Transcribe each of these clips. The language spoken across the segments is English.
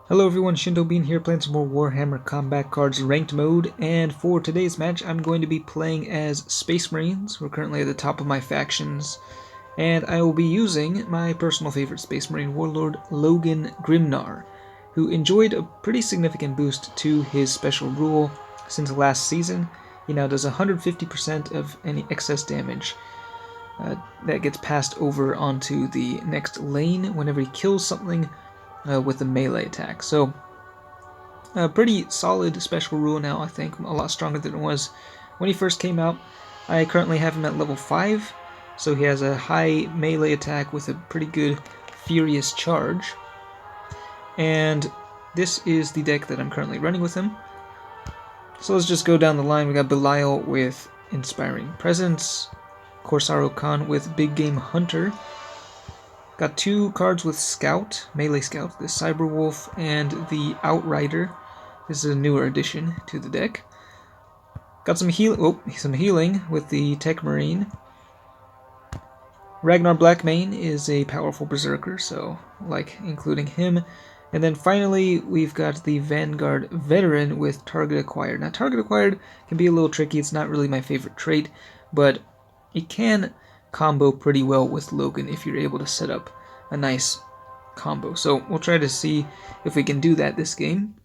Hello everyone, Shinto Bean here playing some more Warhammer Combat Cards Ranked Mode, and for today's match I'm going to be playing as Space Marines. We're currently at the top of my factions, and I will be using my personal favorite Space Marine warlord, Logan Grimnar, who enjoyed a pretty significant boost to his special rule since last season. He now does 150% of any excess damage that gets passed over onto the next lane whenever he kills something with a melee attack. So a pretty solid special rule now, I think, a lot stronger than it was when he first came out. I currently have him at level 5, so he has a high melee attack with a pretty good furious charge. And this is the deck that I'm currently running with him. So let's just go down the line. We got Belial with Inspiring Presence, Corsaro Khan with Big Game Hunter. Got two cards with Scout, Melee Scout, the Cyberwolf and the Outrider. This is a newer addition to the deck. Got some healing with the Tech Marine. Ragnar Blackmane is a powerful berserker, so I like including him. And then finally, we've got the Vanguard Veteran with Target Acquired. Now, Target Acquired can be a little tricky. It's not really my favorite trait, but it can combo pretty well with Logan if you're able to set up a nice combo. So we'll try to see if we can do that this game.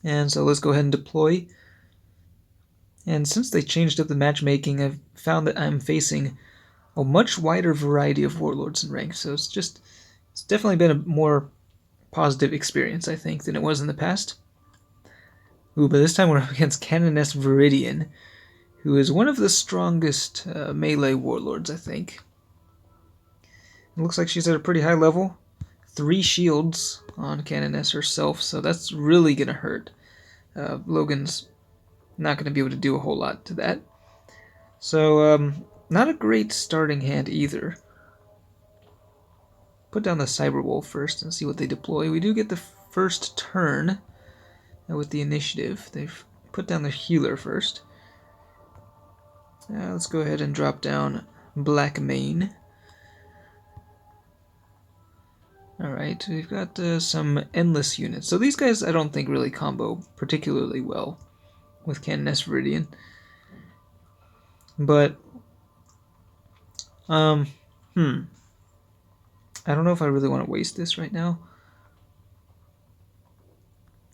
And so let's go ahead and deploy. And since they changed up the matchmaking, I've found that I'm facing a much wider variety of warlords in rank. So it's definitely been a more positive experience, I think, than it was in the past. Ooh, but this time we're up against Canoness Veridyan, who is one of the strongest melee warlords, I think. It looks like she's at a pretty high level. 3 shields on Canoness herself, so that's really going to hurt. Logan's not going to be able to do a whole lot to that. So, not a great starting hand either. Put down the Cyberwolf first and see what they deploy. We do get the first turn with the initiative. They've put down the healer first. Let's go ahead and drop down Blackmane. Alright, we've got some endless units. So these guys I don't think really combo particularly well with Canoness Veridyan. But, I don't know if I really want to waste this right now.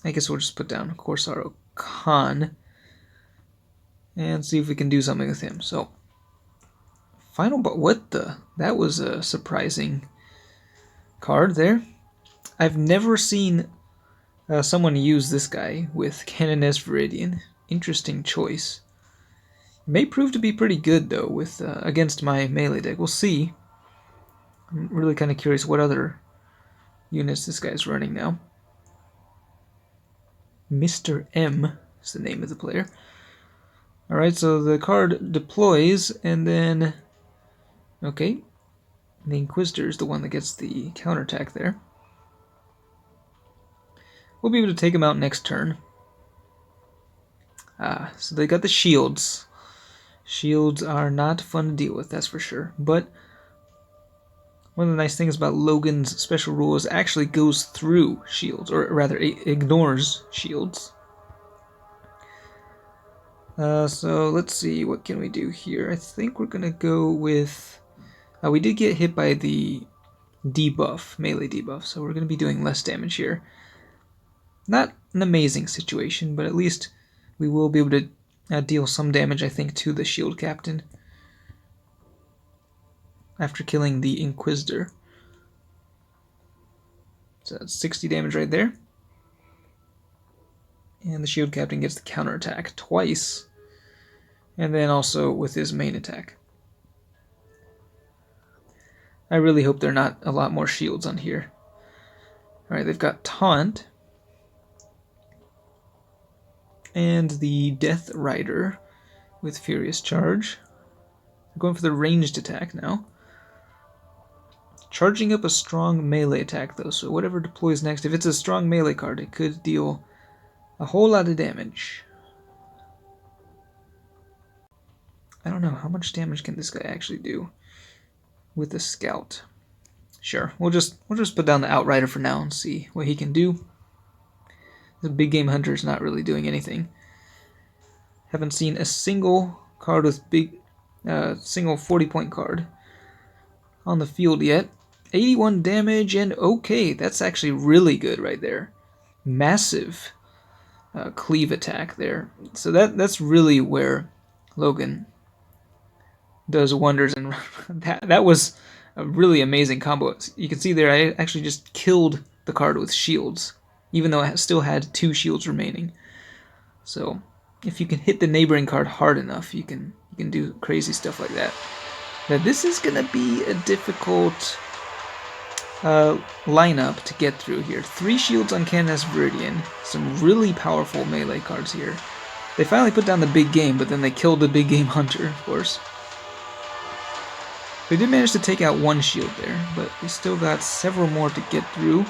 I guess we'll just put down Corsaro Khan and see if we can do something with him. So, that was a surprising card there. I've never seen someone use this guy with Canoness Veridyan. Interesting choice. May prove to be pretty good though with against my melee deck. We'll see. I'm really kind of curious what other units this guy's running now. Mr. M is the name of the player. Alright, so the card deploys, and then... Okay. The Inquisitor is the one that gets the counterattack there. We'll be able to take him out next turn. So they got the shields. Shields are not fun to deal with, that's for sure. But one of the nice things about Logan's special rule is it actually goes through shields, or rather, it ignores shields. So let's see, what can we do here? I think we're gonna go with... we did get hit by the debuff, melee debuff, so we're gonna be doing less damage here. Not an amazing situation, but at least we will be able to deal some damage, I think, to the shield captain after killing the Inquisitor. So that's 60 damage right there. And the shield captain gets the counterattack twice, and then also with his main attack. I really hope there are not a lot more shields on here. Alright, they've got Taunt, and the Death Rider with Furious Charge. They're going for the ranged attack now. Charging up a strong melee attack though, so whatever deploys next, if it's a strong melee card, it could deal a whole lot of damage. I don't know, how much damage can this guy actually do with the Scout? Sure, we'll just put down the Outrider for now and see what he can do. The big game hunter is not really doing anything. Haven't seen a single card with single 40-point card on the field yet. 81 damage, and okay, that's actually really good right there. Massive cleave attack there. So that's really where Logan does wonders, and that was a really amazing combo. You can see there I actually just killed the card with shields, even though it still had 2 shields remaining. So if you can hit the neighboring card hard enough, you can do crazy stuff like that. Now this is gonna be a difficult lineup to get through here. 3 shields on Canoness Veridyan, some really powerful melee cards here. They finally put down the big game, but then they killed the big game hunter, of course. They did manage to take out 1 shield there, but we still got several more to get through.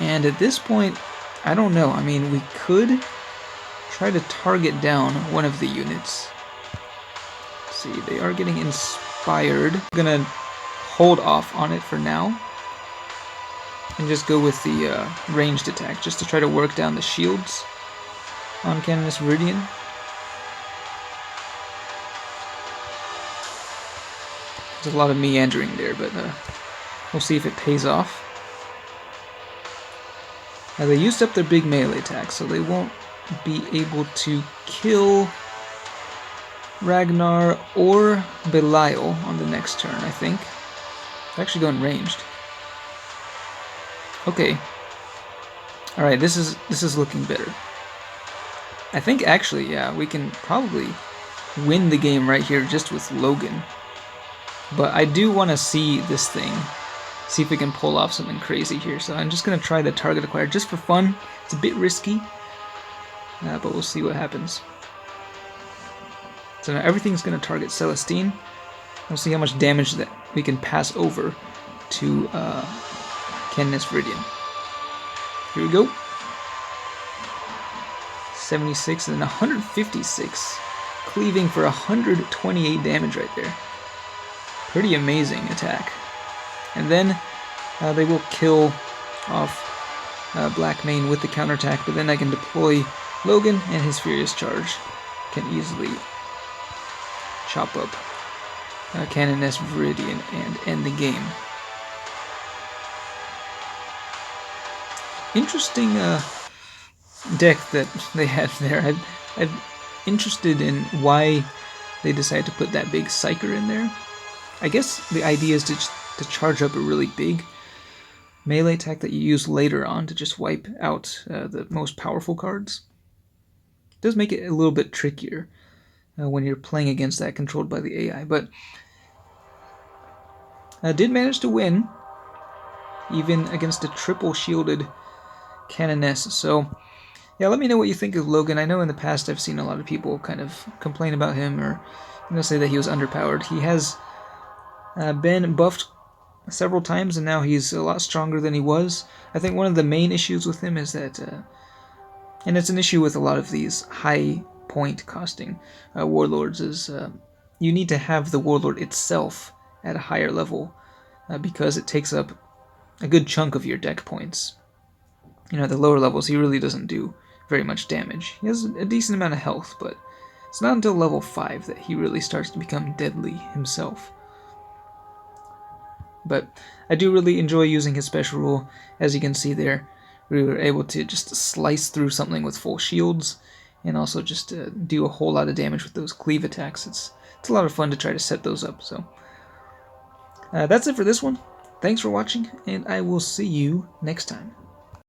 And at this point, I don't know. I mean, we could try to target down one of the units. Let's see, they are getting inspired. I'm gonna hold off on it for now and just go with the ranged attack, just to try to work down the shields on Canoness Veridyan. There's a lot of meandering there, but we'll see if it pays off. Now they used up their big melee attack, so they won't be able to kill Ragnar or Belial on the next turn, I think. They're actually going ranged. Okay. Alright, this is looking better. I think actually, yeah, we can probably win the game right here just with Logan. But I do want to see this thing. See if we can pull off something crazy here. So I'm just going to try the target acquire just for fun. It's a bit risky. But we'll see what happens. So now everything's going to target Celestine. We'll see how much damage that we can pass over to Canoness Veridyan. Here we go. 76 and then 156. Cleaving for 128 damage right there. Pretty amazing attack. And then they will kill off Blackmane with the counterattack, but then I can deploy Logan, and his Furious Charge can easily chop up Canoness Veridyan and end the game. Interesting deck that they had there. I'm interested in why they decided to put that big Psyker in there. I guess the idea is to charge up a really big melee attack that you use later on to just wipe out the most powerful cards. It does make it a little bit trickier when you're playing against that controlled by the AI, but did manage to win, even against a triple shielded Canoness. So yeah, let me know what you think of Logan. I know in the past I've seen a lot of people kind of complain about him, or say that he was underpowered. He has been buffed several times, and now he's a lot stronger than he was. I think one of the main issues with him is that, and it's an issue with a lot of these high point costing warlords, is you need to have the warlord itself at a higher level because it takes up a good chunk of your deck points. At the lower levels he really doesn't do very much damage. He has a decent amount of health, but it's not until level 5 that he really starts to become deadly himself. But I do really enjoy using his special rule. As you can see there, we were able to just slice through something with full shields, and also just do a whole lot of damage with those cleave attacks. It's a lot of fun to try to set those up. So that's it for this one. Thanks for watching, and I will see you next time.